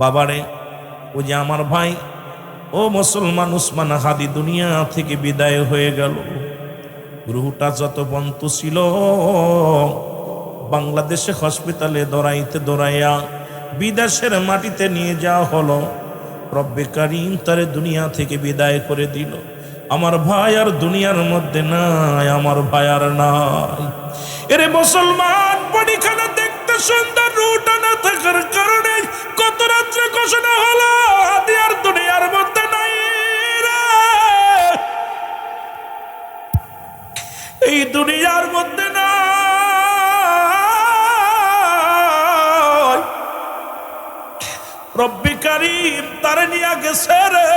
বাবারে, ও যে আমার ভাই ও মুসলমান উসমান হাদি দুনিয়া থেকে বিদায় হয়ে গেল। রুহটা যত বন্ত ছিল বাংলাদেশে হসপিটালে দৌড়াইয়া বিদেশের মাটিতে নিয়ে যাওয়া হলো। রব্বে কারীম তারে দুনিয়া থেকে বিদায় করে দিল। আমার ভাই আর দুনিয়ার মধ্যে নাই, আমার ভাই আর নাই। এরে মুসলমান, বডিখানা দেখতে সুন্দর, রুহটা না থাকার কারণে কত রাত্রে ঘোষণা হলো হাদি আর দুনিয়ার মধ্যে নাই রে। এই দুনিয়ার মধ্যে নাই। রব্বে কারীম তারে নিয়ে গেছে রে।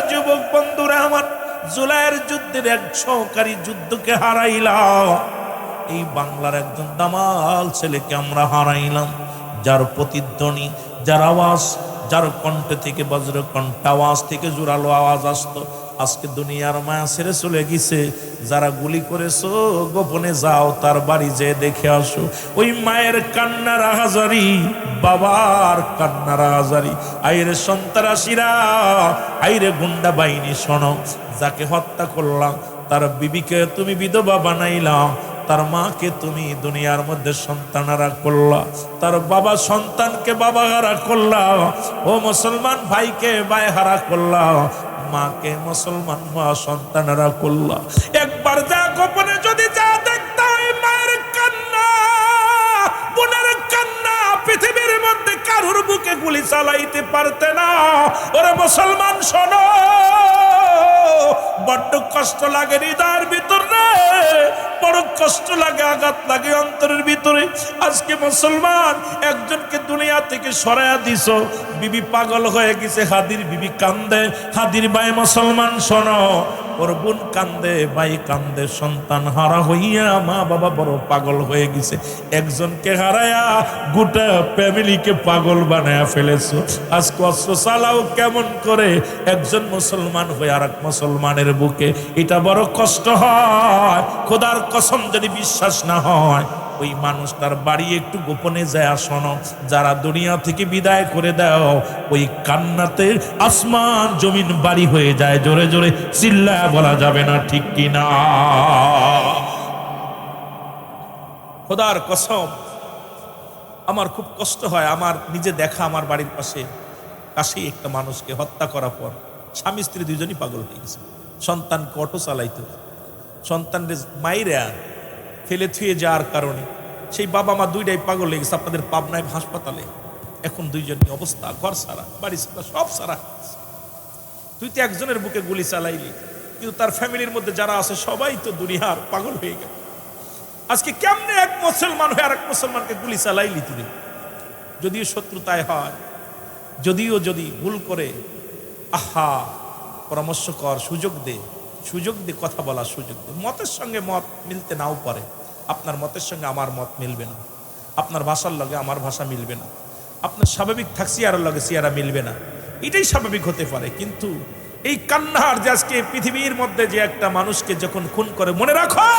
যুবক বন্ধুরা আমার, জুলাইয়ের যুদ্ধের এক সহকারী যুদ্ধকে হারাইলাম। এই বাংলার একজন দামাল ছেলেকে আমরা হারাইলাম, যার প্রতিধ্বনি, যার আওয়াজ, যার কণ্ঠে থেকে বজ্র কণ্ঠ আওয়াজ থেকে জোরালো আওয়াজ আসতো, আজকে দুনিয়ার মায়া ছেড়ে চলে গেছে। যারা গুলি করেছো গোপনে যাও, তার বাড়ি যেয়ে দেখে আসো। ওই মায়ের কান্নার হাজারি, বাবার কান্নার হাজারি। আইরে সন্ত্রাসীরা, আইরে গুন্ডা বাহিনী, শোনো, যাকে হত্যা করলাম তার বিবিকে তুমি বিধবা বানাইলাম, তার মাকে তুমি দুনিয়ার মধ্যে সন্তানারা করলা, তার বাবা সন্তানকে বাবা হারা করলা, ও মুসলমান ভাইকে ভাই হারা করলা, মাকে মুসলমান মা সন্তানারা করলা। একবার যা গোপনে যদি যা দেখতে মায়ের কান্না, বোনের কান্না, পৃথিবীর মধ্যে কারোর বুকে গুলি চালাইতে পারতে না। ওরে মুসলমান শোনো, বড্ড কষ্ট লাগে হৃদয়ের ভিতরে, বড় কষ্ট লাগে, আঘাত লাগে অন্তরের ভিতরে। আজকে মুসলমান একজনকে দুনিয়া থেকে সরাইয়া দিছ, বিবি পাগল হয়ে গেছে, হাদির বিবি কান্দে, হাদির ভাই মুসলমান শোনো, ওর বোন কান্দে, ভাই কান্দে, সন্তান হারা হইয়া মা বাবা বড় পাগল হয়ে গেছে। একজনকে হারায়া গোটা ফ্যামিলিকে পাগল বানায়া ফেলেছো। আজকে অস্ত্র চালাও কেমন করে একজন মুসলমান হয়ে আর এক মুসলমানের বুকে? এটা বড় কষ্ট হয়। খোদার কসম, যদি বিশ্বাস না হয় ওই মানুষটার বাড়ি একটু গোপনে যায় শোনো। যারা দুনিয়া থেকে বিদায় করে দাও, ওই কান্নাতে আসমান জমিন বাড়ি হয়ে যায়। জোরে জোরে চিল্লায়া বলা যাবে না, ঠিক কিনা? খোদার কসম, আমার খুব কষ্ট হয়। আমার নিজে দেখা, আমার বাড়ির কাছেই একটা মানুষকে হত্যা করার পর স্বামী স্ত্রী দুজনই পাগল হয়ে গেছে। সন্তানকে অটো চালাইতো, সন্তানদের মাইরা ফেলে থুয়ে যাওয়ার কারণে সেই বাবা মা দুইটাই পাগল হয়ে গেছে। আপনাদের পাবনায় হাসপাতালে এখন দুইজনের অবস্থা, ঘর সারা, বাড়ি সারা, সব সারা। তুই তো একজনের বুকে গুলি চালাইলি, কিন্তু তার ফ্যামিলির মধ্যে যারা আছে সবাই তো দুনিয়ার পাগল হয়ে গেল। আজকে কেমনে এক মুসলমান হয়ে আর এক মুসলমানকে গুলি চালাইলি তুই? যদিও শত্রুতায় হয়, যদিও যদি ভুল করে, আহা, পরামর্শ কর, সুযোগ দে কথা বলার সুযোগ দে। মতের সঙ্গে মত মিলতে নাও পারে, আপনার মতের সঙ্গে আমার মত মিলবে না, আপনার ভাষার লগে আমার ভাষা মিলবে না, আপনার স্বাভাবিক সিয়ারার লগে সিয়ারা মিলবে না, এটাই স্বাভাবিক হতে পারে। কিন্তু এই কান্নার যে আজকে পৃথিবীর মধ্যে যে একটা মানুষকে যখন খুন করে, মনে রাখো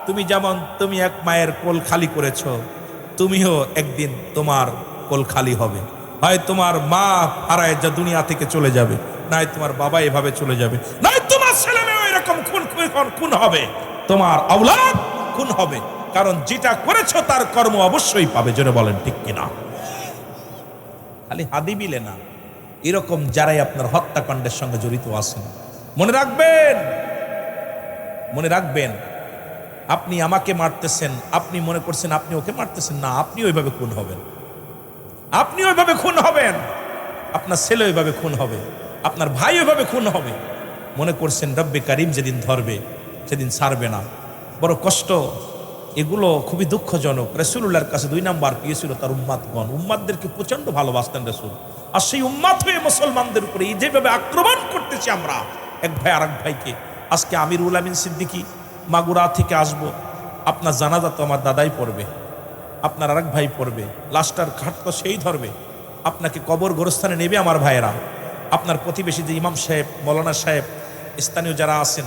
তুমি যেমন তুমি এক মায়ের কোল খালি করেছ, তুমিও একদিন তোমার কোল খালি হবে। হয় তোমার মা হারায় যা দুনিয়া থেকে চলে যাবে, নাই তোমার বাবা এভাবে চলে যাবে, নাই তোমার ছেলে মেয়ে এরকম খুন হবে, তোমার আওলাদ খুন হবে। কারণ যেটা করেছো তার কর্ম অবশ্যই পাবে। জোরে বলেন ঠিক কিনা? খালি হাদি বিলে না, এরকম যারাই আপনার হত্যাকাণ্ডের সঙ্গে জড়িত আছেন, মনে রাখবেন আপনি আমাকে মারতেছেন, আপনি মনে করছেন আপনি ওকে মারতেছেন না, আপনি ওইভাবে খুন হবেন, আপনার ছেলে ওইভাবে খুন হবে, আপনার ভাই ওইভাবে খুন হবে। মনে করছেন রব্বে কারীম যেদিন ধরবে সেদিন ছাড়বে না। বড় কষ্ট, এগুলো খুবই দুঃখজনক। রাসূলুল্লাহর কাছে 2 নাম্বার পেয়েছিল তার উম্মাতগণ, উম্মাতদেরকে প্রচন্ড ভালোবাসতেন রাসূল। আর সেই উম্মাত হয়ে মুসলমানদের উপরে এই যেভাবে আক্রমণ করতেছি আমরা এক ভাই আর এক ভাইকে। আজকে আমিরুল আমিন সিদ্দিকী মাগুরা থেকে আসবো, আপনার জানাজা তো আমার দাদাই পড়বে, আপনার আরেক ভাই পড়বে, লাশটার ঘাট তো সেই ধরবে, আপনাকে কবর গোরস্থানে নেবে আমার ভাইয়েরা। আপনার প্রতিবেশী যে ইমাম সাহেব, মৌলানা সাহেব, স্থানীয় যারা আছেন,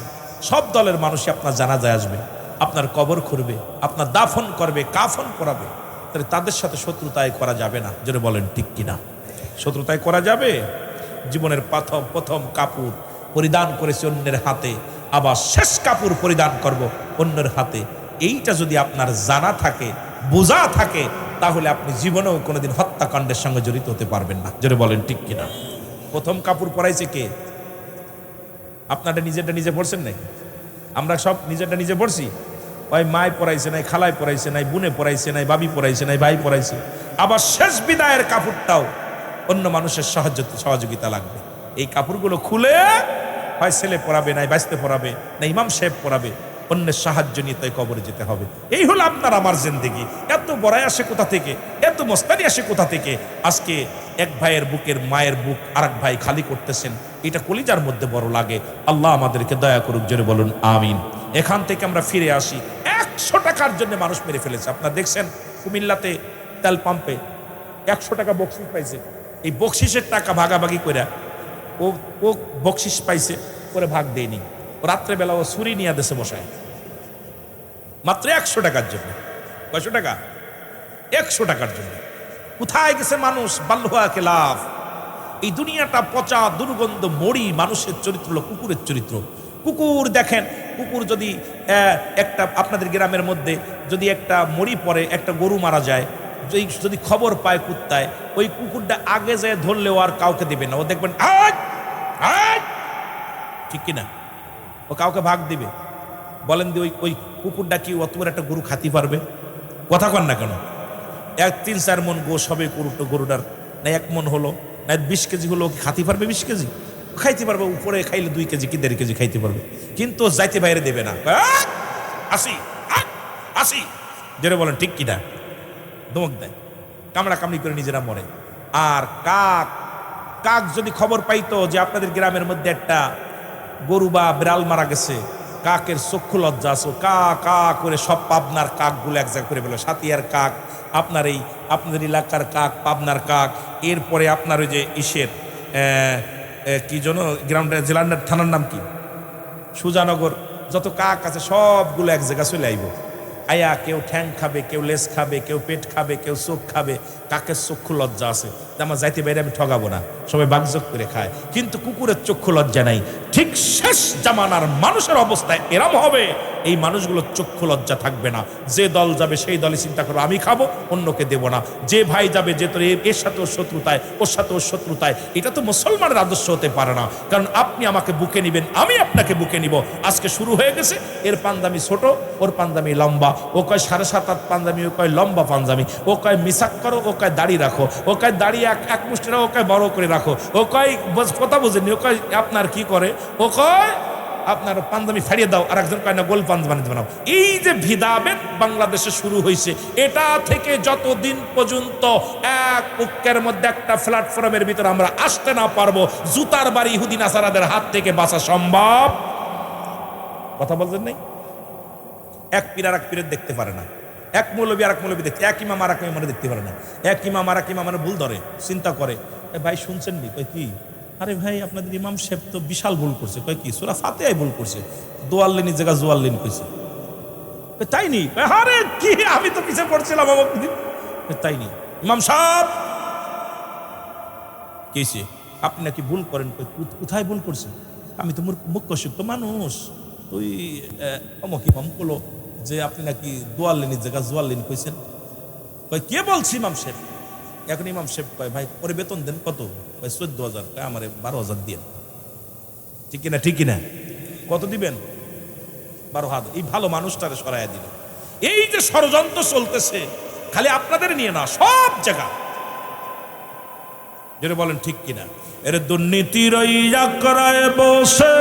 সব দলের মানুষই আপনার জানাজায় আসবে, আপনার কবর খুঁড়বে, আপনার দাফন করবে, কাফন করাবে। তাহলে তাদের সাথে শত্রুতায় করা যাবে না। জোরে বলেন ঠিক কিনা? শত্রুতায় করা যাবে? জীবনের প্রথম প্রথম কাপড় পরিধান করেছি অন্যের হাতে, আবার শেষ কাপড় পরিধান করব অন্যের হাতে। এইটা যদি আপনার জানা থাকে, বোঝা থাকে, তাহলে আপনি জীবনেও কোনোদিন হত্যাকাণ্ডের সঙ্গে জড়িত হতে পারবেন না। জোরে বলেন ঠিক কিনা? প্রথম কাপড় পরাইছে কে? আপনারটা নিজেরটা নিজে পড়ছেন নাকি? আমরা সব নিজেরটা নিজে পড়ছি। ওই মায় পড়াইছে নাই, খালায় পড়াইছে নাই, বুনে পড়াইছে নাই, বাবি পড়াইছে নাই, ভাই পড়াইছে। আবার শেষ বিদায়ের কাপড়টাও অন্য মানুষের সহযোগিতা লাগবে। এই কাপড়গুলো খুলে হয় ছেলে পড়াবে, নাই বাঁচতে পড়াবে, না ইমাম সাহেব পড়াবে, অন্যের সাহায্য নিয়ে তাই কবরে যেতে হবে। এই হলো আপনার আমার জিন্দেগি। এত বড়াই আসে কোথা থেকে, এত মস্তানি আসে কোথা থেকে? আজকে এক ভাইয়ের বুকের মায়ের বুক আরেক ভাই খালি করতেছেন, এটা কলিজার মধ্যে বড় লাগে। আল্লাহ আমাদেরকে দয়া করুক, জোরে বলুন আমিন। এখান থেকে আমরা ফিরে আসি। 100 টাকার জন্য মানুষ মেরে ফেলেছে। আপনারা দেখছেন কুমিল্লাতে তেল পাম্পে 100 টাকা বকশিস পাইছে। এই বকশিসের টাকা ভাগাভাগি করে ও বকশিস পাইছে, করে ভাগ দেয়নি। রাত্রেবেলা ও ছুরি নিয়ে দেশে বসায় মাত্র 100 টাকার জন্য। কয়শো টাকা? 100 টাকার জন্য। কোথায় গেছে মানুষ? বাল্লুয়াকে লাভ। এই দুনিয়াটা পচা, দুর্গন্ধ, মরি। মানুষের চরিত্র হলো কুকুরের চরিত্র। কুকুর দেখেন, কুকুর যদি একটা আপনাদের গ্রামের মধ্যে যদি একটা মরি পড়ে, একটা গরু মারা যায়, যদি খবর পায় কুত্তায়, ওই কুকুরটা আগে যায় ধরলেও আর কাউকে দেবে না। ও দেখবেন ঠিক কিনা, ও কাউকে ভাগ দিবে। বলেন দি ওই কুকুরটা কি অত বড় একটা গরু খাতি পারবে? কথা কন না কেন? 3-4 মন গোশ হবে গরুটার, না 1 মন হলো, না 20 কেজি হলো, কি খাতি পারবে? 20 কেজি খাইতে পারবে, উপরে খাইলে 2 কেজি কি 1.5 কেজি খাইতে পারবে, কিন্তু যাইতে বাইরে দেবে না। আসি যেটা বলেন ঠিক কিনা? ধমক দেয়, কামড়া কামড়ি করে নিজেরা মরে। আর কাক যদি খবর পাইতো যে আপনাদের গ্রামের মধ্যে একটা গরু বা বিড়াল মারা গেছে, কাকের চক্ষু লজ্জা আছে, কা করে সব পাবনার কাকগুলো এক জায়গা করে ফেলো। সাতিয়ার কাক, আপনাদের এলাকার কাক, পাবনার কাক, এরপরে আপনার ওই যে ইসের কি যেন গ্রামটা, জেলার থানার নাম কি, সুজানগর, যত কাক আছে সবগুলো এক জায়গা চলে আইব। আয়া কেউ ঠ্যাং খাবে, কেউ লেজ খাবে, কেউ পেট খাবে, কেউ চোখ খাবে। কাকের চক্ষু লজ্জা আছে, আমার যাইতে বাইরে আমি ঠগাবো না, সবাই বাগযোগ করে খায়। কিন্তু কুকুরের চক্ষু লজ্জা নাই। ঠিক শেষ জামানার মানুষের অবস্থায় এরম হবে, এই মানুষগুলোর চক্ষু লজ্জা থাকবে না। যে দল যাবে সেই দলই চিন্তা করো আমি খাবো, অন্যকে দেবো না। যে ভাই যাবে, যে তোর এর সাথে ওর শত্রুতায়, ওর সাথে ওর শত্রুতায়, এটা তো মুসলমানের আদর্শ হতে পারে না। কারণ আপনি আমাকে বুকে নিবেন, আমি আপনাকে বুকে নিব। আজকে শুরু হয়ে গেছে, এর পাঞ্জামি ছোট, ওর পাঞ্জামি লম্বা, ও কয় 7.5 পাঞ্জামি, ও কয় লম্বা পাঞ্জামি, ও কয় মিসাক করো, ও কয় দাড়ি রাখো, ও কয় দাড়ি এক মুষ্টি রাখো, ও কয় বড় করে রাখো, ও কয় কথা বুঝেনি, ও কয় আপনার কি করে, ও কয় আপনার পাঞ্জাবি ফাড়িয়ে দাও, আর একজন কয় না গোল পাঞ্জাবি বানাও। এই যে ভেদাভেদ বাংলাদেশে শুরু হয়েছে, এটা থেকে যতদিন পর্যন্ত এক ঐক্যের মধ্যে একটা প্ল্যাটফর্মের ভিতরে আমরা আসতে না পারবো, জুতার বাড়ি ইহুদি নাসারাদের হাত থেকে বাঁচা সম্ভব। কথা বলছেন নাই? এক পীর আর এক পীরের দেখতে পারে না, এক মৌলবী আর এক মৌলবী দেখতে, এক ইমাম আর এক ইমামে দেখতে পারে না, এক ইমাম আর এক ইমামের ভুল ধরে, চিন্তা করে ভাই শুনছেন নি? কয় কি? আরে ভাই আপনাদের ইমাম সাহেব তো বিশাল ভুল করছে। কয় কি? সূরা ফাতিহায় ভুল করছে, দোয়াল্লিনের জায়গা জোয়াল্লিন কইছে। তাই নি? আরে কি, আমি তো পিছিয়ে পড়ছিলাম অমুক দিন। তাই নি ইমাম সাহেব কেছে আপনি নাকি ভুল করেন। কোথায় ভুল করছে? আমি তো মুখ্য শিক্ষিত মানুষ। ওই অমুক ইমাম বলো যে আপনি নাকি দোয়াল্লিনের জায়গা জোয়াল্লিন কইছেন। কয় কে বলছি? ইমাম সাহেব। এখন ইমাম সাহেব কয় ভাই পরে বেতন দেন কত? 14,000। কয় আমারে 12,000 দিয়ে। ঠিক কিনা? ঠিক কিনা? কত দিবেন? 12,000। এই ভালো মানুষটারে সরাইয়া দিল। এই যে ষড়যন্ত্র চলতেছে, খালি আপনাদের নিয়ে না, সব জায়গা। যেটা বলেন ঠিক কিনা? এর দুর্নীতির আঁকড়ায় বসে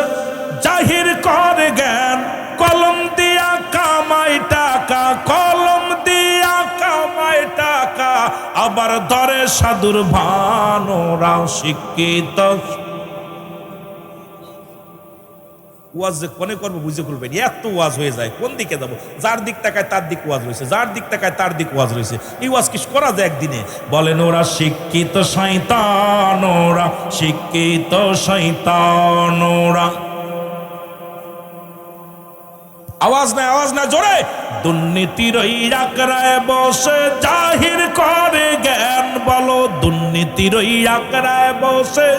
জাহির করে জ্ঞান, কলম দিয়া কামাই টাকা, কলম দিয়া কামাই টাকা, আবার ধরে সাধুর ভান, ওরা শিক্ষিত। ওয়াজ যে কোনে করবো বুঝে খুলবেন, এত ওয়াজ হয়ে যায়, কোন দিকে যাবো? যার দিক তাকায় তার দিক ওয়াজ রয়েছে, যার দিক তাকায় তার দিক ওয়াজ রয়েছে। এই ওয়াজ কি করা যায় একদিনে? বলেন ওরা শিক্ষিত শয়তান, ওরা শিক্ষিত শয়তান, ওরা। আওয়াজ নাই, আওয়াজ না, জোরে। দুর্নীতির আঁকড়ায় বসে জাহির করে জ্ঞান, বলো দুর্নীতি নীতির ওই আকড়ায় বসে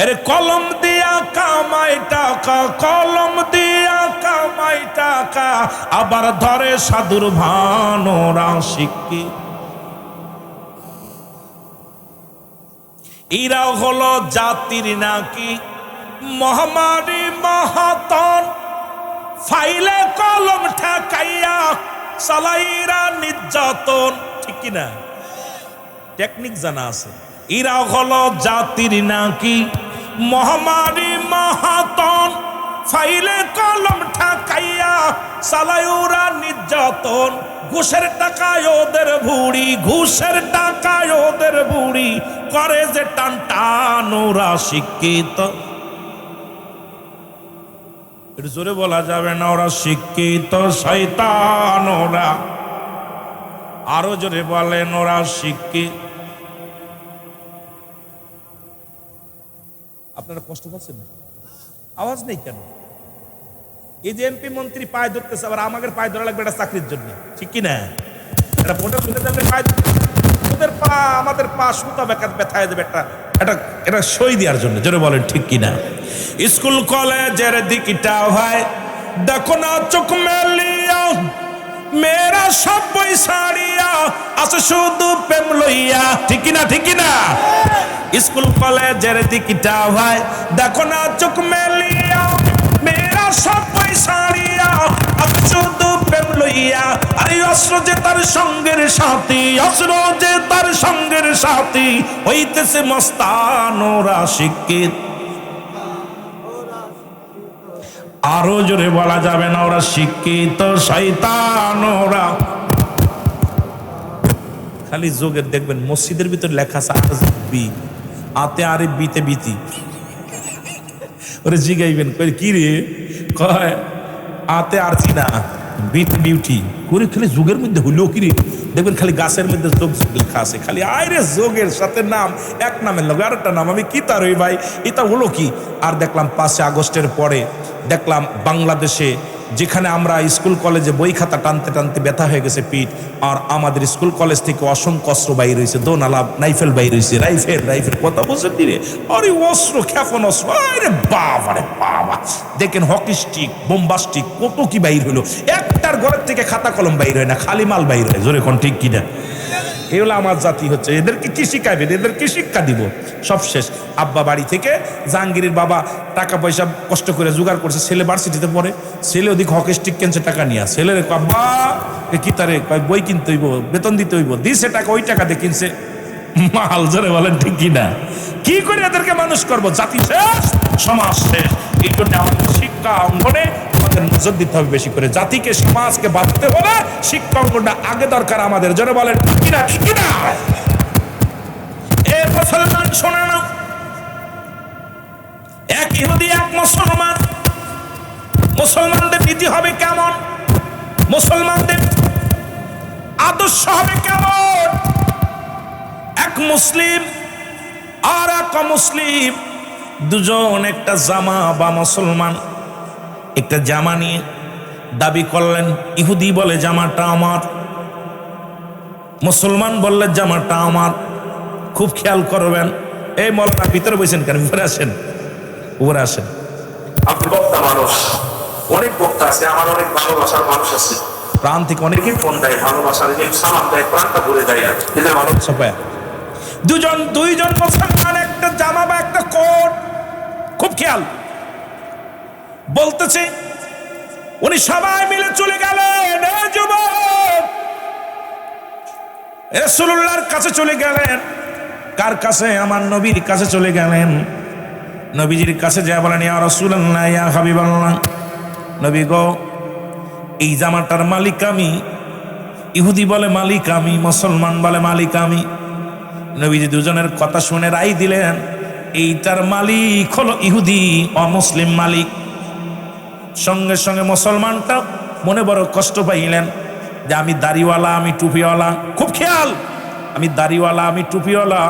এর কলম দিয়া কামাই টাকা, কলম দিয়া কামাই টাকা, আবার ধরে সাধুর ভানোরা শিক্ষি। এরা হলো জাতির নাকি মহামারী মহাতন, ফাইলে কলম ঠেকাইয়া চালাইরা নির্যাতন। ঠিক কিনা? টেকনিক জানা আছে। এরা হলো জাতির নাকি মহামারী মহাতন, ফাইলে কলম ঠেকাইয়া চালাইরা নির্যাতন। ঘুষের টাকায় ওদের ভুড়ি, ঘুষের টাকায় ওদের ভুড়ি, করে যে টান টান ওরা শিক্ষিত। একটু জোরে বলা যাবে না? ওরা শিক্ষিত শয়তান ওরা। আরো জোরে বলেন ওরা শিক্ষিত। আপনারা কষ্ট পাচ্ছেন না? আওয়াজ নেই কেন? এই যে এমপি মন্ত্রী পায়ে ধরতেছে, আবার আমাদের পায়ে ধরা লাগবে একটা চাকরির জন্য। ঠিক কিনা? এটা ভোটে শুনে যাবে পায়ে, ওদের পা আমাদের পা সুতা ব্যথায় দেবে এটা সই দেওয়ার জন্য। জোরে বলেন ঠিক কিনা? স্কুল কলেজের দিকটা ভাই দেখো না চোখ মেলিয়া, মেয়েরা সব বই ছাড়িয়া আছে শুধু প্রেম লইয়া। ঠিক কিনা? ঠিক কিনা? স্কুল কলেজের দিকটা ভাই দেখো না চোখ মেলিয়া, মেয়েরা সব বই ছাড়িয়া আছে শুধু প্রেম লইয়া। আরে অস্ত্র যে তার সঙ্গের সাথী, অস্ত্র যে তার সঙ্গের সাথী, হইতেছে মস্তান ওরা শিক্ষিত। আরো জোরে বলা যাবে না? ওরা শিক্ষিত শয়তান ওরা। খালি যোগের দেখবেন মসজিদের ভিতর লেখা আছে আতে আরে বিতে বিতি। ওরে জিগাইবেন কি রে? কয় আতে আর চিনা বিট বিউটি করে। খালি যুগের মধ্যে হইলো কি রে? দেখবেন খালি গাছের মধ্যে যোগ লেখা আছে। খালি আইরে যোগের সাথে নাম, এক নামের লগে আরেকটা নাম। আমি কি তার ওই ভাই এটা হলো কি? আর দেখলাম 5 আগস্টের পরে দেখলাম বাংলাদেশে যেখানে আমরা স্কুল কলেজে বই খাতা টানতে টানতে ব্যথা হয়ে গেছে পিঠ, আর আমাদের স্কুল কলেজ থেকে অসংখ্য অস্ত্র বাইর হয়েছে, দোনালা রাইফেল বাইর হয়েছে। রাইফেল কথা বলছেন দিরে? আরে অস্ত্র, ক্ষেপণ অস্ত্র, আরে বাবা রে বাবা। দেখেন হকি স্টিক, বোম্বাস্টিক, কত কি বাইর হলো। একটার ঘরের থেকে খাতা কলম বাইর হয় না, খালি মাল বাইর হয়। জোরে কোন ঠিক কিনা? এগুলো আমার জাতি হচ্ছে। এদেরকে কি শিখাইবেন? এদেরকে শিক্ষা দিব? সব শেষ। আব্বা বাড়ি থেকে জাহাঙ্গীরের বাবা টাকা পয়সা কষ্ট করে জোগাড় করছে, ছেলে ভার্সিটিতে পড়ে, ছেলে ওদিকে হকি স্টিক কিনছে টাকা নিয়ে। ছেলের আব্বা কি তারে বই কিনতে হইব, বেতন দিতে হইব, দিছে টাকা, ওই টাকা দিয়ে কিনছে মাল। জোরে বলেন ঠিক কিনা? কি করে এদেরকে মানুষ করবো? জাতি শেষ, সমাজ শেষ। এই জন্য আমাদের শিক্ষা অঙ্গনে আমাদের নজর দিতে হবে বেশি করে। জাতিকে, সমাজকে বাঁধতে হলে শিক্ষা অঙ্গনটা আগে দরকার আমাদের। জোরে বলেন ঠিক কিনা? ঠিক কিনা? এ মুসলমান শোনা না, এক ইহুদি এক মুসলমান। মুসলমানদের নীতি হবে কেমন? মুসলমানদের আদর্শ হবে কেমন? এক মুসলিম আর এক মুসলিম দুজন একটা জামা বা মুসলমান একটা জামা নিয়ে দাবি করলেন। ইহুদি বলে জামাটা আমার, মুসলমান বললে জামাটা আমার। খুব খেয়াল করবেন। এই মৌলানা ভিতরে বসেন কেন? উপরে আসেন, উপরে আসেন। আপনি বক্তা মানুষ, অনেক বক্তা আছে, আমার অনেক ভালোবাসার মানুষ আছে, প্রাণ থেকে অনেকেই ফোন দেয়, ভালোবাসার সালাম দেয়, প্রাণটা ভরে দেয়। এদের ভালোবাসা পায়। দুইজন মুসলমান একটা জামা বা একটা কোট। খুব খেয়াল। বলতেছে উনি সবাই মিলে চলে গেলেন। যুবক রাসূলুল্লাহর কাছে চলে গেলেন। কার কাছে? আমার নবীর কাছে চলে গেলেন। নবীজির কাছে যা বলেন, ইয়া রাসূলুল্লাহ, ইয়া হাবিবাল্লাহ, নবী গো, এই জামাটার মালিক আমি। ইহুদি বলে মালিক আমি, মুসলমান বলে মালিক আমি। নবীজি দুজনের কথা শুনে রায় দিলেন, এইটার মালিক হলো ইহুদি, অমুসলিম মালিক। সঙ্গে সঙ্গে মুসলমানটা মনে বড় কষ্ট পাইলেন যে আমি দাড়িওয়ালা, আমি টুপিওয়ালা। খুব খেয়াল, আমি দাড়িওয়ালা, আমি টুপিওয়ালা,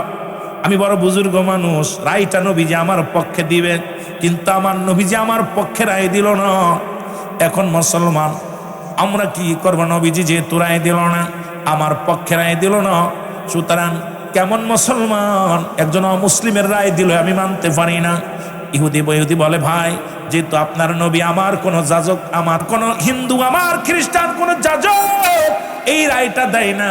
আমি বড় বুজুর্গ মানুষ, রায়টা নবীজি আমার পক্ষে দিবে। কিন্তু আমার নবীজি আমার পক্ষে রায় দিল না। এখন মুসলমান আমরা কি করবো? নবীজি যেহেতু রায় দিল না, আমার পক্ষে রায় দিল না, সুতরাং কেমন মুসলমান, একজন অমুসলিমের রায় দিল, আমি মানতে পারি না। ইহুদি বলে, ভাই যেহেতু আপনার নবী আমার কোন যাজক, আমার কোন হিন্দু, আমার খ্রিস্টান কোন যাজক এই রায়টা দেয় না,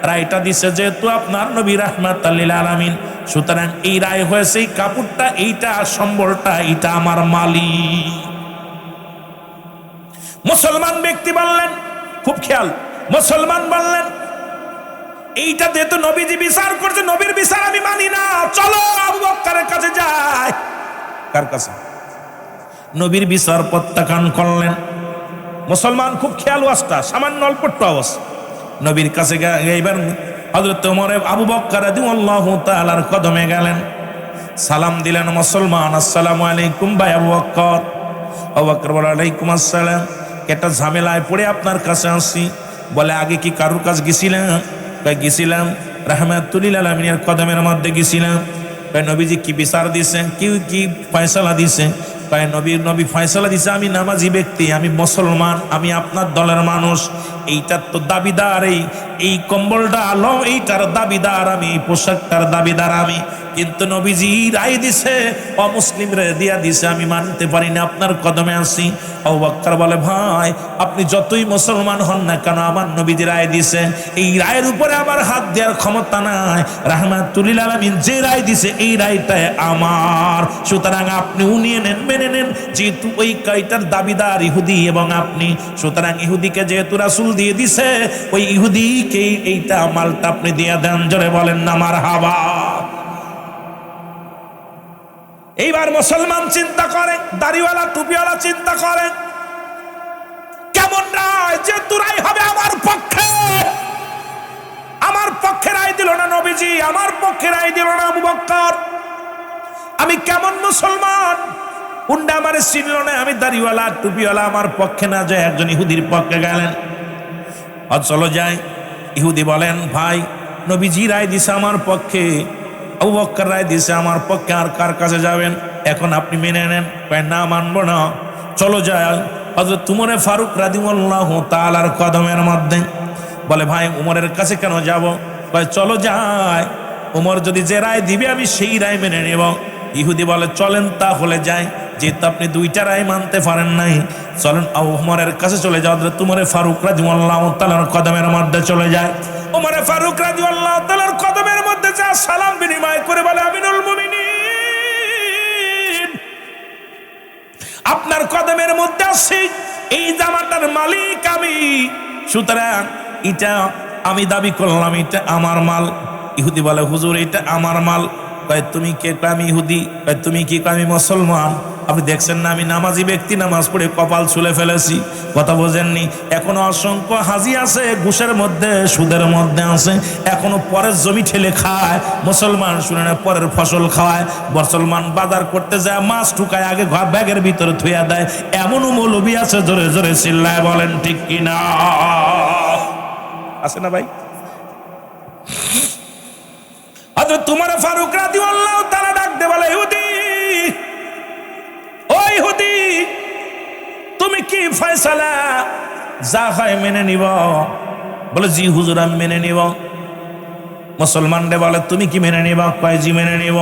রায়টা দিছে যেহেতু আপনার নবী রাহমাতাল লিল আলামিন, সুতরাং এই রায় হয়েছে এই কাপড়টা, এইটা সম্বলটা, এইটা আমার মালিক। মুসলমান ব্যক্তি বললেন, খুব খেয়াল, মুসলমান বললেন এইটা যেহেতু নবীজি বিচার করছে, নবীর বিচার আমি মানি না, চলো আবু বকরের কাছে যাই। কার কাছে? নবীর বিচার প্রত্যাখ্যান করলেন মুসলমান। খুব খেয়াল, ওয়াজটা সামান্য অল্প একটু আওয়াজ। নবীর কাছে এইবার হযরত ওমর আবু বকর রাদিয়াল্লাহু তাআলার কদমে গেলেন, সালাম দিলেন মুসলমান, আসসালামু আলাইকুম ভাই আবু বকর। আবু বকর বলে, ওয়ালাইকুম আসসালাম, একটা ঝামেলায় পড়ে আপনার কাছে আসছি। বলে, আগে কি কারুর কাছে গেছিলেন? গেছিলাম, রাহমাতুল লিল আলামিনের কদমের মধ্যে গেছিলাম। নবীজি কি বিচার দিছে, কি ফয়সালা দিছে? নবী ফয়সালা দিছে, আমি নামাজি ব্যক্তি, আমি মুসলমান, আমি আপনার দলের মানুষ, এইটার তো দাবিদার, এই কম্বলটা আলো, এইটার দাবিদার আমি, এই পোশাকটার দাবিদার আমি। কিন্তু নবীজি রায় দিছে, অমুসলিমরে দিয়া দিছে, আমি মানতে পারি না, আপনার কদমে আসি। আবু বকর বলে, ভাই আপনি যতই মুসলমান হন না কেন, আমার নবীজি রায় দিছে, এই রায়ের উপরে আমার হাত দেওয়ার ক্ষমতা নাই। রাহমাতুল লিল আলামিন যে রায় দিছে এই রায়টাই আমার, সুতরাং আপনি উনিয়ে নেন, মেনে নেন, যেহেতু ওই কাইটার দাবিদার ইহুদি এবং আপনি, সুতরাং ইহুদিকে যেহেতু রাসূল দিয়ে দিছে, ওই ইহুদিকে এইটা মালটা আপনি দিয়ে দেন। জোরে বলেন না মারহাবা। এইবার মুসলমান চিন্তা করেন, দাড়িওয়ালা টুপিওয়ালা চিন্তা করেন, কেমন রায়, যেহেতু রায় হবে আমার পক্ষে, আমার পক্ষে রায় দিল না নবীজি, আমার পক্ষে রায় দিল না আবু বকর, আমি কেমন মুসলমান? উন্ডা আমারে চিনল না, আমি দাড়িওয়ালা টুপিওয়ালা, আমার পক্ষে না যায় একজন ইহুদির পক্ষে গেলেন। চলো যাই। ইহুদি বলেন, ভাই নবীজি রায় দিছে আমার পক্ষে, আবু বকর রায় দিছে আমার পক্ষে, আর কার কাছে যাবেন? এখন আপনি মেনে নেন। না মানবো না, চলো যাই হযরত উমর ফারুক রাদিয়াল্লাহু তাআলার কদমের মধ্যে। বলে, ভাই উমরের কাছে কেন যাব? চলো যাই, উমর যদি যে রায় দিবে আমি সেই রায় মেনে নেব। ইহুদি বলে, চলেন তাহলে যাই, যেহেতু আপনি দুইটা রায় মানতে পারেন নাই, চলেন উমরের কাছে চলে যাও। হযরত উমর ফারুক রাদিয়াল্লাহু তাআলার কদমের মধ্যে চলে যায়। উমর ফারুক রাদিয়াল্লাহু তাআলার কদমের মধ্যে যা সালাম বিনিময় করে বলে, আমিনুল মুমিনিন, আপনার কদমের মধ্যে আছি, এই জামাটার মালিক আমি, সুতরাং এটা আমি দাবি করলাম, এটা আমার মাল। ইহুদি বলে, হুজুর এটা আমার মাল। তুমি কে? আমি ইহুদি। তুমি কি? আমি মুসলমান। আপনি দেখছেন না আমি নামাজি ব্যক্তি, নামাজ পড়ে কপাল ছুলে ফেলেছি, কথা বোঝেননি? এখনো অসংখ্য হাজি আছে ঘুষের মধ্যে, সুদের মধ্যে আছে, এখনো পরের জমি ঠেলে খায়। মুসলমান শুনে না, পরের ফসল খাওয়ায়। মুসলমান বাজার করতে যায়, মাছ ঠুকায়, আগে ঘর ব্যাগের ভিতরে থুয়া দেয়। এমনও মৌলবি আছে, জোরে জোরে চিল্লায় বলেন ঠিক কিনা? আছে না ভাই? হযরত উমর ফারুক রাদিয়াল্লাহু তাআলা ডাক দে বলে, ইহুদি, ও ইহুদি, তুমি কি ফয়সালা যা হয় মেনে নিব? বলে, জি হুজুর আমি মেনে নিব। মুসলমান রে বলে, তুমি কি মেনে নিব? কয়, জি মেনে নিব।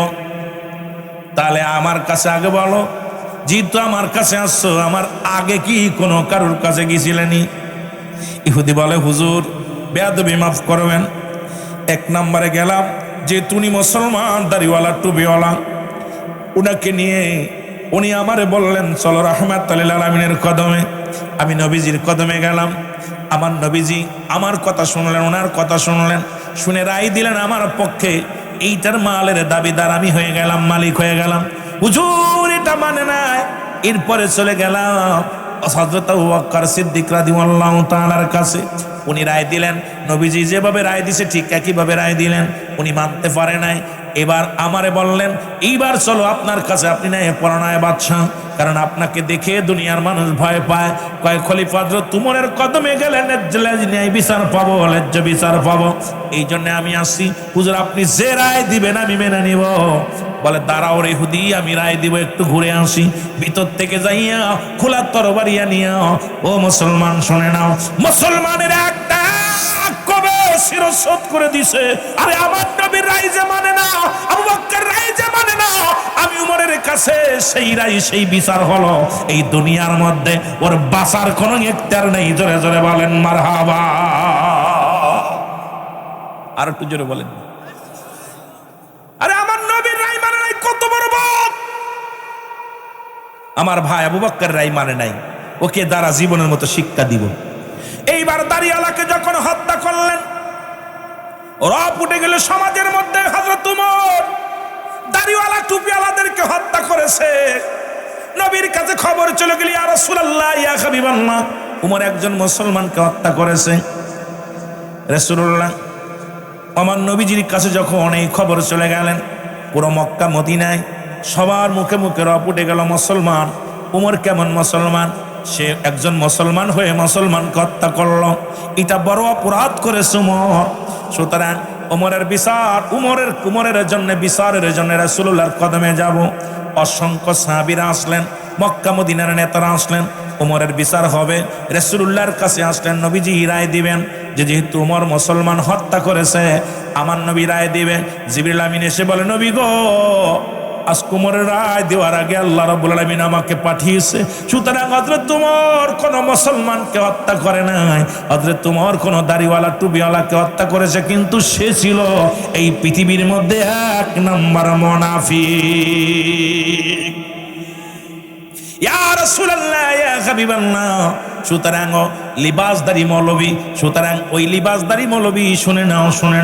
তাহলে আমার কাছে আগে বলো, যেহেতু আমার কাছে আসছো, আমার আগে কি কোনো কারোর কাছে গেছিলেনি? ইহুদি বলে, হুজুর বেয়াদবি মাফ করবেন, এক নম্বরে গেলাম, যে তুমি মুসলমান, দাড়িওয়ালা টুপিওয়ালা, উনাকে নিয়ে উনি আমারে বললেন চলো রাহমাতুল লিল আলামিনের কদমে। আমি নবীজির কদমে গেলাম, আমার নবীজি আমার কথা শুনলেন, ওনার কথা শুনলেন, শুনে রায় দিলেন আমার পক্ষে। এইটার মালের দাবিদার আমি হয়ে গেলাম, মালিক হয়ে গেলাম। হুজুর এটা মানে নাই। এরপরে চলে গেলাম হযরত আবু বকর সিদ্দিক রাদিয়াল্লাহু তাআলার কাছে। উনি রায় দিলেন, নবীজি যেভাবে রায় দিছে ঠিক একইভাবে রায় দিলেন। উনি মানতে পারে নাই। এবার আমারে বললেন, এইবার চলো আপনার কাছে, আপনি নাই পরাণায় বাদশাহ, কারণ আপনাকে দেখে দুনিয়ার মানুষ ভয় পায়। কয়, খলিফা হযরত উমরের কদমে গেলে ন্যায় বিচার পাবো, ন্যায্য বিচার পাবো, এই জন্য আমি আসছি। হুজুর আপনি যে রায় দিবেন আমি মেনে নিব। বলে, দাঁড়াও রে ইহুদি, আমি রায় দিব, একটু ঘুরে আসি। ভিতর থেকে যাইয়া খোলা তরবারিয়া নিয়া, ও মুসলমান শুনে নাও, মুসলমানের একটা কবে শিরচ্ছেদ করে দিছে। আরে আমার নবীর রায় যে মানে না, আবু বকর রায় যে মানে না, আমি উমরের কাছে সেই রায় সেই বিচার হলো। এই দুনিয়ার মধ্যে ওর বাঁচার কোনো ইখতিয়ার নেই। জোরে জোরে বলেন মারহাবা। আর একটু জোরে বলেন। আরে আমার নবীর রায় মানে নাই, কত বড় বদ! আমার ভাই আবু বকর রায় মানে নাই, ওকে দ্বারা জীবনের মতো শিক্ষা দিব। এইবার দাড়িওয়ালাকে যখন হত্যা করলেন, রব উঠে গেল সমাজের মধ্যে। হযরত উমর দাড়িওয়ালা টুপিওয়ালাদেরকে হত্যা করেছে। নবীর কাছে খবর চলে গেল, ইয়া রাসূলুল্লাহ, ইয়া হাবিবাল্লাহ, উমর একজন মুসলমানকে হত্যা করেছে। রাসূলুল্লাহ আমার নবীজির কাছে যখন এই খবর চলে গেলেন, পুরো মক্কা মদিনায় সবার মুখে মুখে রব উঠে গেল, মুসলমান। উমর কেমন মুসলমান? সে একজন মুসলমান হয়ে মুসলমানকে হত্যা করলো, এটা বড় অপরাধ করেছে উমর। সুতরাং উমরের বিচার, উমরের জন্য বিচারের জন্য রাসূলুল্লাহর কদমে যাব। অসংখ্য সাহাবীরা আসলেন, মক্কা মদিনার নেতারা আসলেন, উমরের বিচার হবে। রাসূলুল্লাহর কাছে আসলেন, নবীজি রায় দিবেন যে যেহেতু উমর মুসলমান হত্যা করেছে, আমার নবী রায় দিবেন। জিবরিল আমিন এসে বলে, নবী গো, আজকে উমরের রায় দেওয়ার আগে আল্লাহ রাব্বুল আলামিন আমাকে পাঠিয়েছে। সুতরাং হযরত উমর কোন মুসলমানকে হত্যা করে নাই, হযরত উমর কোন দাড়িওয়ালা টুপিওয়ালাকে হত্যা করেছে, কিন্তু সে ছিল এই পৃথিবীর মধ্যে এক নম্বর মুনাফিক। ইয়া রাসূলুল্লাহ, ইয়া হাবিবাল্লাহ। সুতরাং লিবাসদারি মৌলবী, সুতরাং ওই লিবাসদারি মৌলবী শুনে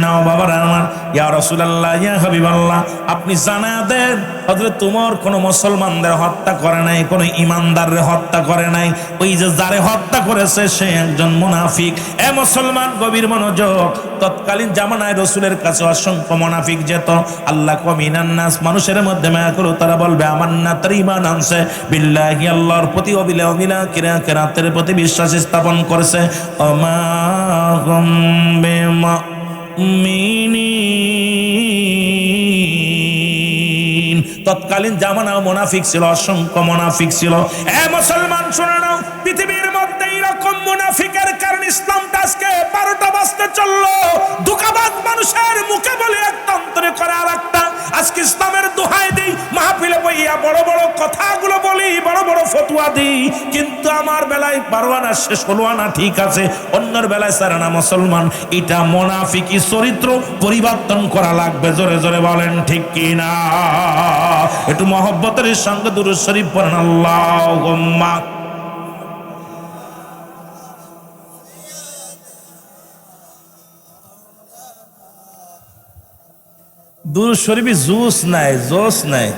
নাও বাবারা আমার। ইয়া রাসূলুল্লাহ, ইয়া হাবিবাল্লাহ, আপনি জানা দেন হযরত উমর কোন মুসলমানদের হত্যা করে নাই, কোন ইমানদারের হত্যা করে নাই। ওই যে যারে হত্যা করেছে সে একজন মুনাফিক। এ মুসলমান, গভীর মনোযোগ। তৎকালীন জামানায় রাসূলের কাছে অসংখ্য মুনাফিক যেত। আল্লাহ কমিনান নাস, মানুষের মধ্যে মায়া করো, তারা বলবে আমান্না, তার ঈমান আনছে বিল্লাহি, আল্লাহর প্রতি, অবিলা কিরাতের প্রতি বিশ্বাস স্থাপন করেছে। ওমা হুম বিমুমিনিন। তৎকালীন জামানা মুনাফিক ছিল, অসংখ্য মুনাফিক ছিল। এ মুসলমান শুনে নাও, পৃথিবীর মধ্যে এরকম মুনাফিকের কারণে ইসলামটা আজকে 12টা বাজতে চললো। ধোঁকাবাজ মানুষের মুখে বলে একটা, অন্তরে করে আর একটা। আজকে ইসলামের দোহাই দিই, মাহফিলে বইয়া বড় বড় কথাগুলো বলি, বড় বড় ফতোয়া দিই, কিন্তু আমার বেলায় 12 আনা শেষ 16 আনা ঠিক আছে, অন্যের বেলায় 4 আনা মুসলমান। এটা মুনাফিকি চরিত্র পরিবর্তন করা লাগবে। জোরে জোরে বলেন ঠিক কিনা? একটু মহব্বতের সঙ্গে দুরূদ শরীফ পড়েন, আল্লাহুম্মা। দুরূদ শরীফে জোশ নাই, জোশ নাই।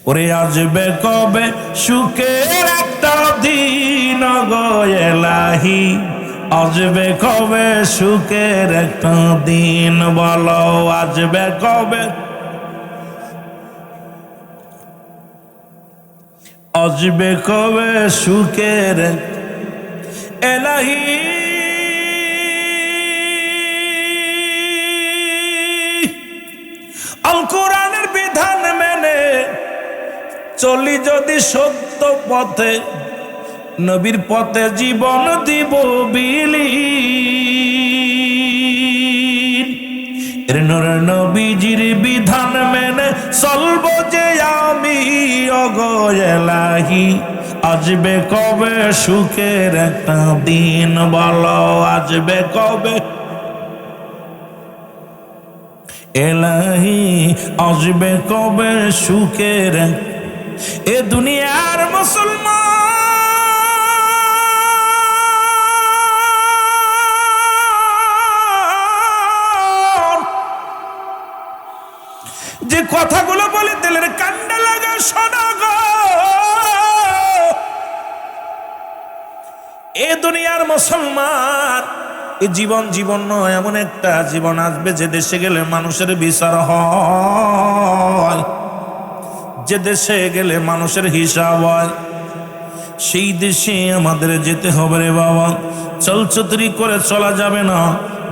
ওরে আসবে কবে সুখের একটা দিন গো এলাহি, আসবে কবে সুখের একটা দিন, বলো আসবে কবে, আসবে কবে সুখের এলাহি। আল কোরআনের বিধান মেনে চলি যদি সত্য পথে, নবীর পথে জীবন দিব বিলীন। নবীজির বিধান মেনে চলব যে আমি ওগো এলাহি, আসবে কবে সুখের একটা দিন, বলো আসবে কবে এলাহি, আসবে কবে সুখের এ দুনিয়ার মুসলমান। যে কথাগুলো বলে দিলের কান্ডা লাগা শোনা গো, এ দুনিয়ার মুসলমান। এ জীবন নয়, এমন একটা জীবন আসবে যে দেশে গেলে মানুষের বিচার হয়, যে দেশে গেলে মানুষের হিসাব হয়। সেই দেশে আমাদের যেতে হবে রে বাবা। চলচতুরি করে চলা যাবে না।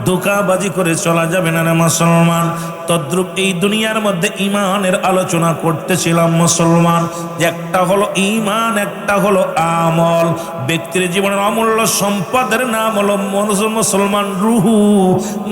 ধোঁকাবাজি করে চলা যাবে না রে মুসলমান। তদ্রূপ এই দুনিয়ার মধ্যে ইমানের আলোচনা করতেছিলাম মুসলমান, যে একটা হলো ইমান, একটা হলো আমল। ব্যক্তির জীবনের অমূল্য সম্পদের নাম হলো মুসলমান রুহু।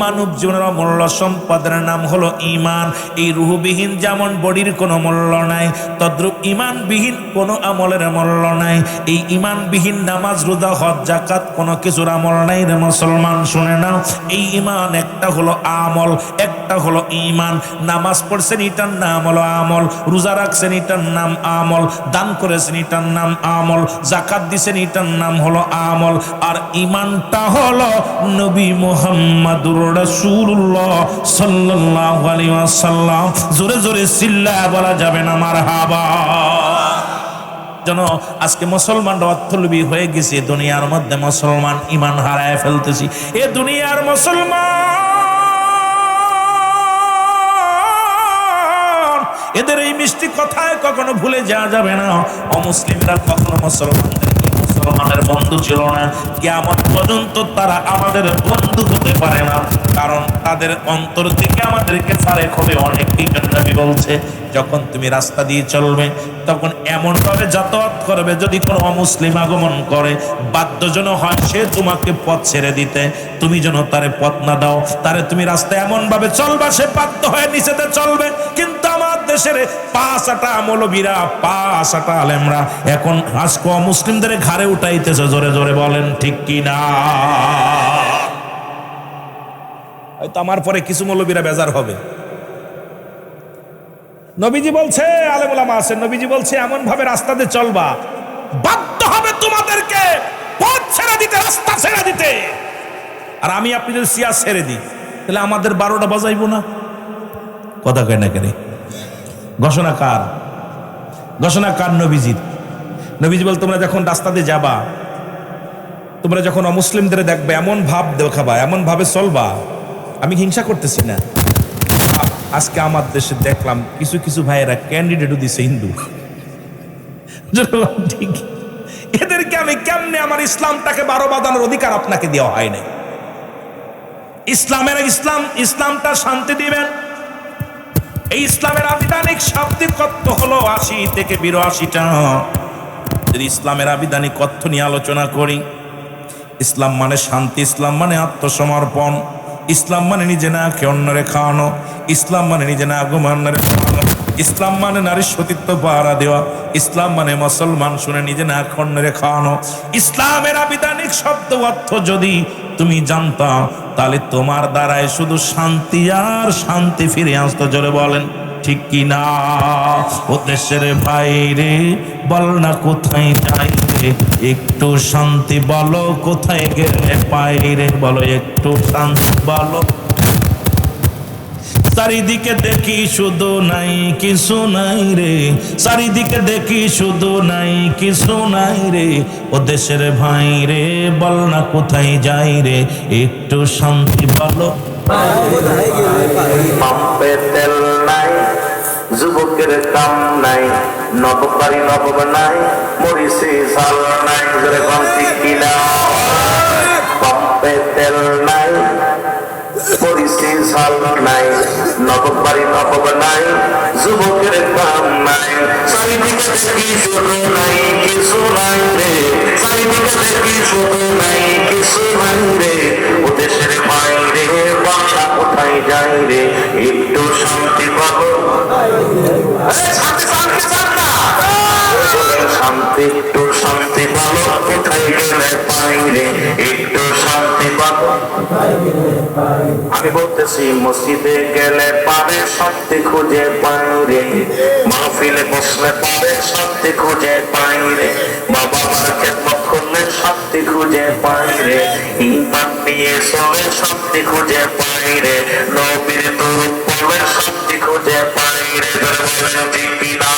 মানব জীবনের অমূল্য সম্পদের নাম হলো ইমান। এই রুহুবিহীন যেমন বডির কোনো মূল্য নাই, তদ্রূপ ইমানবিহীন কোনো আমলের মূল্য নাই। এই ইমানবিহীন নামাজ, রোজা, হজ, যাকাত কোনো কিছুর আমল নাই রে মুসলমান। শুনে নাও, এই ইমান একটা হলো আমল, একটা হলো ইমান। নামাজ পড়ছেন এটার নাম হলো আমল, রোজা রাখছেন এটার নাম আমল, দান করেছেন এটার নাম আমল, যাকাত দিছেন এটার নাম হলো আমল। আর ইমানটা হলো নবী মুহাম্মদুর রাসূলুল্লাহ সাল্লাল্লাহু আলাইহি ওয়াসাল্লাম। জোরে জোরে চিল্লায়া বলা যাবে না মারহাবা। যেন আজকে মুসলমানরা অর্থলোভী হয়ে গেছে, দুনিয়ার মধ্যে মুসলমান ইমান হারায় ফেলতেছি। এ দুনিয়ার মুসলমান এদের এই মিষ্টি কথায় কখনো ভুলে যাওয়া যাবে না। অমুসলিমরা কখনো মুসলমানের বন্ধু ছিল না, কিয়ামত পর্যন্ত তারা আমাদের বন্ধু হতে পারে না, কারণ তাদের অন্তর থেকে আমাদেরকে ফারেক হবে অনেক। এই জন্য নবী বলছে, যখন তুমি রাস্তা দিয়ে চলবে তখন এমন ভাবে যাতায়াত করবে, যদি কোনো অমুসলিম আগমন করে বাধ্য যেন হয় সে তোমাকে পথ ছেড়ে দিতে, তুমি যেন তারে পথ না দাও। তারে তুমি রাস্তায় এমন ভাবে চলবা সে বাধ্য হয়ে নিচেতে চলবে। কিন্তু আমার দেশের পাঁচটা মৌলবীরা, পাঁচটা আলেমরা এখন আজকে অমুসলিমদের ঘাড়ে উঠাইতেছে। জোরে জোরে বলেন ঠিক কি না? হয়তো আমার পরে কিছু মৌলবীরা বেজার হবে। নবীজি বলছে, আলেম ওলামা আছেন, নবীজি বলছে এমন ভাবে রাস্তাতে চলবা, বাধ্য হবে তোমাদেরকে পথ ছেড়ে দিতে, রাস্তা ছেড়ে দিতে। আর আমি আপনি যদি সিয়াজ ছেড়ে দিই তাহলে আমাদের 12টা বাজাইবো না? কথা কয় না কেন? ঘোষণা কার? ঘোষণা কার? নবীজির। নবীজি বল, তোমরা যখন রাস্তাতে যাবা, তোমরা যখন অমুসলিমদের দেখবে এমন ভাব দেখাবা, এমন ভাবে চলবা। আমি হিংসা করতেছি না। আজকে আমার দেশে দেখলাম কিছু কিছু ভাইয়েরা ক্যান্ডিডেটও দিছে হিন্দু। ঠিক, এদেরকে আমি কেমনে, আমার ইসলামটাকে 12 বাজানোর অধিকার আপনাকে দেওয়া হয় নাই। ইসলামটা শান্তি দিবেন। এই ইসলামের আবিধানিক শাব্দিক অর্থ হলো 80 থেকে 82টা। যদি ইসলামের আবিধানিক অর্থ নিয়ে আলোচনা করি, ইসলাম মানে শান্তি, ইসলাম মানে আত্মসমর্পণ, ইসলাম মানে নিজে না খেয়ে অন্যরে খাওয়ানো, ইসলাম মানে নিজে না ঘুমান্নরে খাওয়ানো, ইসলাম মানে নারীর সতীত্ব পাহারা দেওয়া, ইসলাম মানে মুসলমান শুনে নিজে না খেয়ে অন্যরে খাওয়ানো। ইসলামের আবিধানিক শব্দ অর্থ যদি তুমি জানতাম তাহলে তোমার দ্বারাই শুধু শান্তি আর শান্তি ফিরে আসতো। জোরে বলেন ঠিক কি না? ও দেশের বাইরে বল না কোথায় যাই রে, একটু শান্তি বলো কোথায় গেলে পাই রে, বলো একটু শান্তি বলো। চারিদিকে দেখি শুধু নাই কিছু নাই রে, চারিদিকে দেখি শুধু নাই কিছু নাই রে, ও দেশের ভাই রে বল না কোথায় যাই রে, একটু শান্তি বলো। পাম্পে তেল নাই, যুবকের কাম নাই, নবকারী নবব নাই, মরিচে ঝাল নাই। ঠিক কিনা? পাম্পে তেল নাই, মরিচে ঝাল নাই, নবকারী নবব নাই, যুবকের কাম নাই। চারিদিকে দেখি শুধু নাই কিছু নাই রে, চারিদিকে দেখি শুধু নাই কিছু নাই রে, ও দেশের বাইরে বাসা কোথায় যাই রে, একটু শান্তি পাবো। শান্তি একটু শান্তি পাবো, কোথায় গেলে পাই রে, একটু শান্তি পাবো। আমি বলতেছি মসজিদে গেলে পাবে শান্তি খুঁজে পাই রে, মাহফিলে বসলে পাবে শান্তি খুঁজে পাই রে, বাবা মার খেদমত করলে শান্তি খুঁজে পাই রে, ইমান নিয়ে চলে শান্তি খুঁজে পাই রে, নবীর দরুদ পড়লে শান্তি খুঁজে পাই রে। ঠিক কিনা?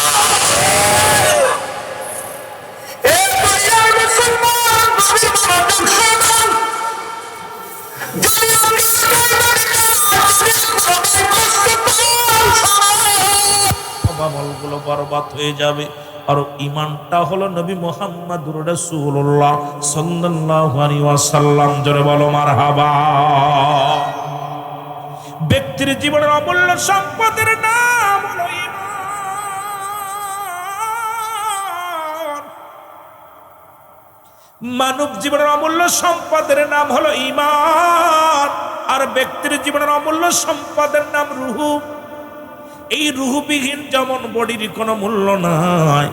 আমলগুলো বরবাদ হয়ে যাবে। আর ঈমানটা হলো নবী মুহাম্মদুর রাসূলুল্লাহ সাল্লাল্লাহু আলাইহি ওয়াসাল্লাম। জোরে বলো মারহাবা। ব্যক্তির জীবনের অমূল্য সম্পদের নাম হলো ঈমান। মানব জীবনের অমূল্য সম্পদের নাম হলো ঈমান, আর ব্যক্তির জীবনের অমূল্য সম্পদের নাম রূহ। এই রূহবিহীন যেমন বডির কোনো মূল্য নাই,